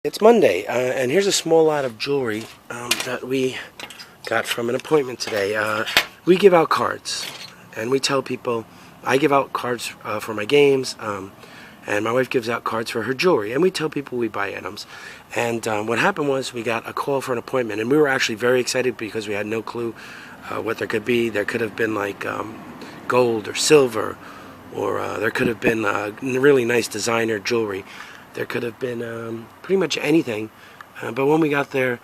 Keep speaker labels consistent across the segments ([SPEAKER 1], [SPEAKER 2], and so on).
[SPEAKER 1] It's Monday, and here's a small lot of jewelry that we got from an appointment today. We give out cards, and we tell people, I give out cards for my games, and my wife gives out cards for her jewelry, and we tell people we buy items. And what happened was we got a call for an appointment, and we were actually very excited because we had no clue what there could be. There could have been like gold or silver, or there could have been really nice designer jewelry. There could have been pretty much anything, but when we got there,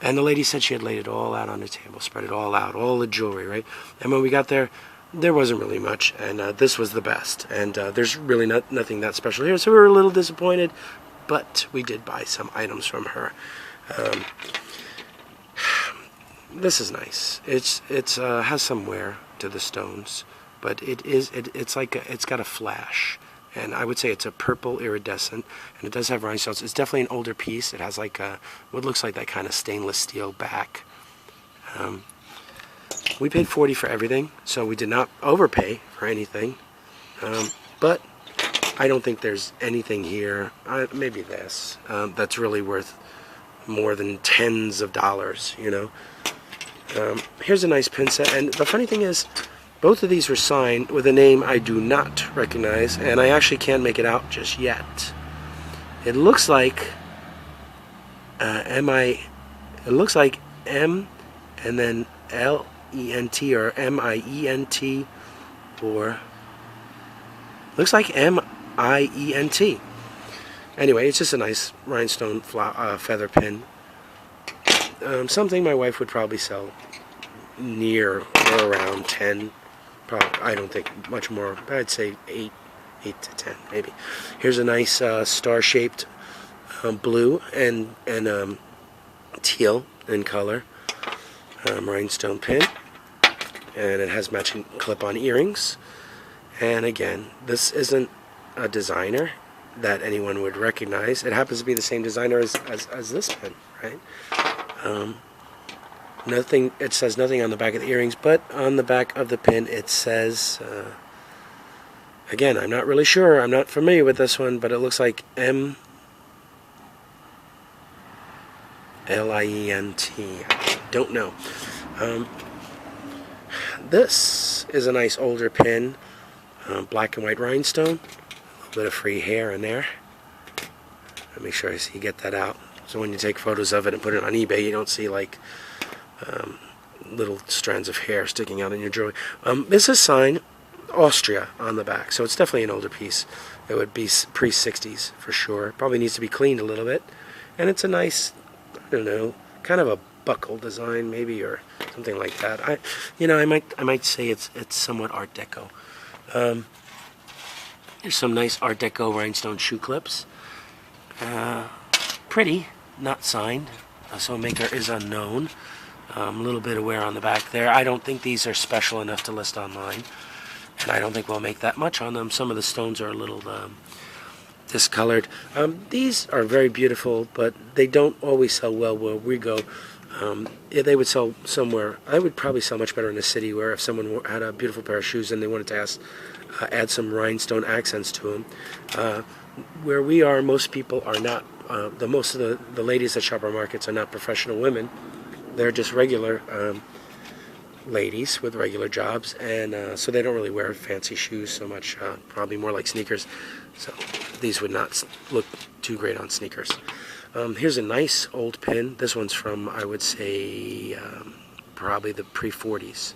[SPEAKER 1] and the lady said she had laid it all out on the table, spread it all out, all the jewelry, right? And when we got there, there wasn't really much, and this was the best. And there's really nothing that special here, so we were a little disappointed, but we did buy some items from her. This is nice. It's has some wear to the stones, but it's got a flash. And I would say it's a purple iridescent, and it does have rhinestones. It's definitely an older piece. It has like what looks like that kind of stainless steel back. We paid $40 for everything, so we did not overpay for anything. But I don't think there's anything here, maybe this, that's really worth more than tens of dollars, you know. Here's a nice pin set, and the funny thing is, both of these were signed with a name I do not recognize, and I actually can't make it out just yet. It looks like it looks like M and then L-E-N-T or M-I-E-N-T, or looks like M-I-E-N-T. Anyway, it's just a nice rhinestone feather pin. Something my wife would probably sell near or around 10. Probably, I don't think much more. I'd say 8 to 10 maybe. Here's a nice star-shaped blue and teal in color rhinestone pin, and it has matching clip-on earrings. And again, this isn't a designer that anyone would recognize. It happens to be the same designer as this pin, right? Nothing. It says nothing on the back of the earrings, but on the back of the pin it says, again, I'm not really sure, I'm not familiar with this one, but it looks like M-L-I-E-N-T. I don't know. This is a nice older pin, black and white rhinestone, a little bit of free hair in there. Let me make sure you get that out. So when you take photos of it and put it on eBay, you don't see like little strands of hair sticking out in your jewelry. This is signed Austria on the back, so it's definitely an older piece. It would be pre-60s for sure. Probably needs to be cleaned a little bit. And it's a nice, I don't know, kind of a buckle design maybe, or something like that. I might say it's somewhat Art Deco. There's some nice Art Deco rhinestone shoe clips. Pretty, not signed, so maker is unknown. A little bit of wear on the back there. I don't think these are special enough to list online, and I don't think we'll make that much on them. Some of the stones are a little discolored. These are very beautiful, but they don't always sell well where we go. If they would sell somewhere, I would probably sell much better in the city, where if someone had a beautiful pair of shoes and they wanted to add some rhinestone accents to them. Where we are, most people are not, most of the ladies at shop our markets are not professional women. They're just regular ladies with regular jobs, and so they don't really wear fancy shoes so much, probably more like sneakers. So these would not look too great on sneakers. Here's a nice old pin. This one's from, I would say, probably the pre-40s.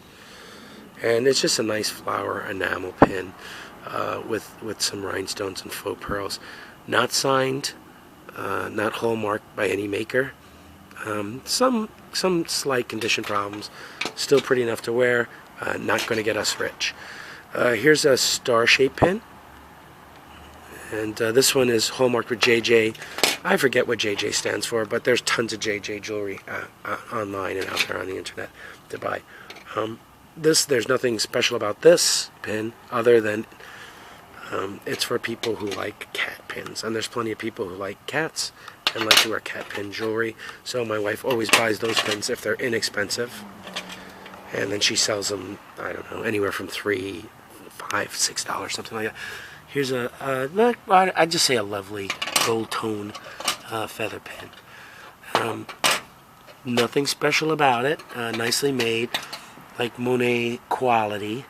[SPEAKER 1] And it's just a nice flower enamel pin with some rhinestones and faux pearls. Not signed, not hallmarked by any maker. Some slight condition problems, still pretty enough to wear, not going to get us rich. Here's a star-shaped pin, and this one is hallmarked with JJ. I forget what JJ stands for, but there's tons of JJ jewelry online and out there on the internet to buy. There's nothing special about this pin other than it's for people who like cat pins, and there's plenty of people who like cats and like to wear cat pin jewelry, so my wife always buys those pins if they're inexpensive, and then she sells them, I don't know, anywhere from $3, $5, $6, something like that. Here's I'd just say a lovely gold tone feather pin. Nothing special about it. Nicely made, like Monet quality.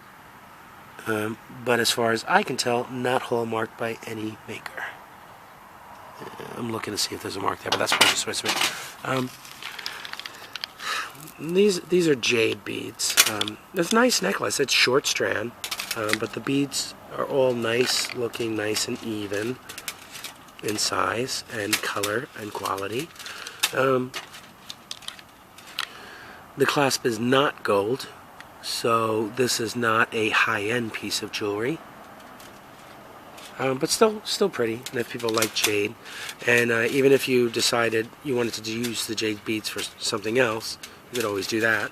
[SPEAKER 1] But as far as I can tell, not hallmarked by any maker. I'm looking to see if there's a mark there, but that's probably just Swiss made. These are jade beads. It's a nice necklace. It's short strand, but the beads are all nice looking, nice and even in size and color and quality. The clasp is not gold, so this is not a high-end piece of jewelry. But still pretty, and if people like jade, and even if you decided you wanted to use the jade beads for something else, you could always do that.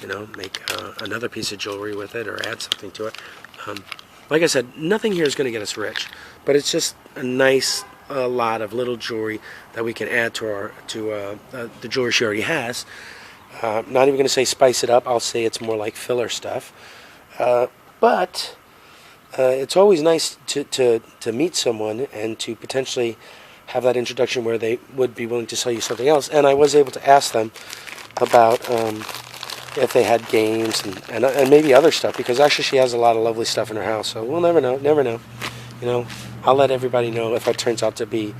[SPEAKER 1] You know, make another piece of jewelry with it, or add something to it. Like I said, nothing here is going to get us rich, but it's just a nice lot of little jewelry that we can add to the jewelry she already has. Not even going to say spice it up. I'll say it's more like filler stuff, but. It's always nice to meet someone and to potentially have that introduction where they would be willing to sell you something else. And I was able to ask them about if they had games and maybe other stuff, because actually she has a lot of lovely stuff in her house. So we'll never know. You know, I'll let everybody know if it turns out to be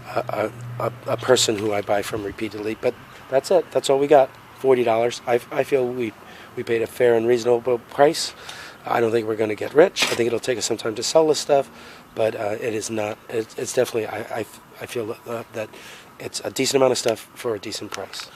[SPEAKER 1] a person who I buy from repeatedly. But that's it. That's all we got. $40. I feel we paid a fair and reasonable price. I don't think we're going to get rich. I think it'll take us some time to sell this stuff, but it is not. It's definitely. I feel that it's a decent amount of stuff for a decent price.